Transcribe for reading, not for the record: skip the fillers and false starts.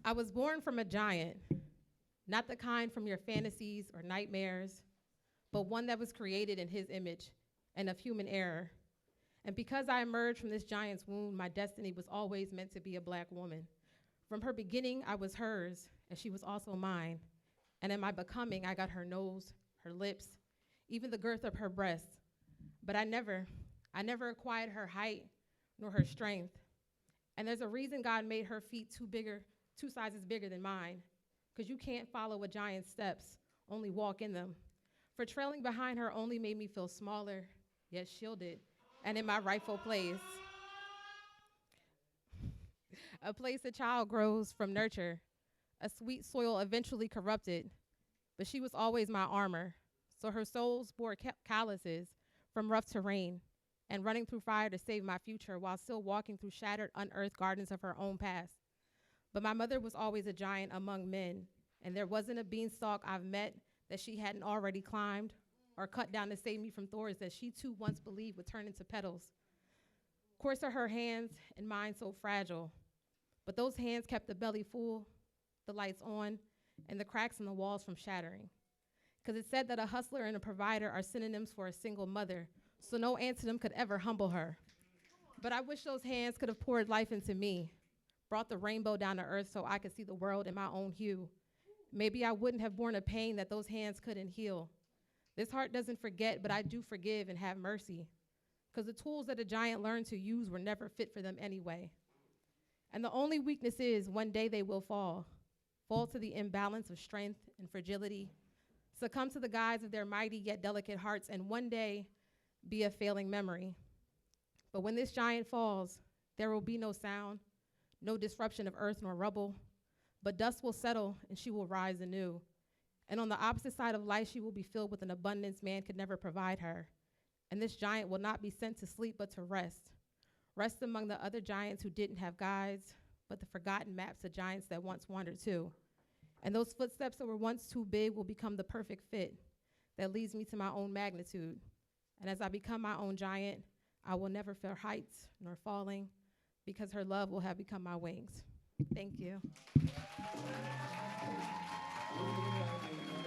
I was born from a giant, not the kind from your fantasies or nightmares, but one that was created in his image and of human error. And because I emerged from this giant's womb, my destiny was always meant to be a black woman. From her beginning, I was hers, and she was also mine. And in my becoming, I got her nose, her lips, even the girth of her breasts. But I never acquired her height nor her strength. And there's a reason God made her feet two sizes bigger than mine, because you can't follow a giant's steps, only walk in them. For trailing behind her only made me feel smaller, yet shielded, and in my rightful place. A place a child grows from nurture, a sweet soil eventually corrupted, but she was always my armor. So her soles bore calluses from rough terrain and running through fire to save my future while still walking through shattered, unearthed gardens of her own past. But my mother was always a giant among men, and there wasn't a beanstalk I've met that she hadn't already climbed or cut down to save me from thorns that she too once believed would turn into petals. Coarse are her hands and mine so fragile, but those hands kept the belly full, the lights on, and the cracks in the walls from shattering. Because it said that a hustler and a provider are synonyms for a single mother, so no anthem could ever humble her. But I wish those hands could have poured life into me, brought the rainbow down to earth so I could see the world in my own hue. Maybe I wouldn't have borne a pain that those hands couldn't heal. This heart doesn't forget, but I do forgive and have mercy, because the tools that a giant learned to use were never fit for them anyway. And the only weakness is one day they will fall to the imbalance of strength and fragility, succumb to the guise of their mighty yet delicate hearts, and one day be a failing memory. But when this giant falls, there will be no sound, no disruption of earth nor rubble, but dust will settle and she will rise anew. And on the opposite side of life, she will be filled with an abundance man could never provide her. And this giant will not be sent to sleep, but to rest. Rest among the other giants who didn't have guides, but the forgotten maps of giants that once wandered too. And those footsteps that were once too big will become the perfect fit that leads me to my own magnitude. And as I become my own giant, I will never fear heights nor falling, because her love will have become my wings. Thank you.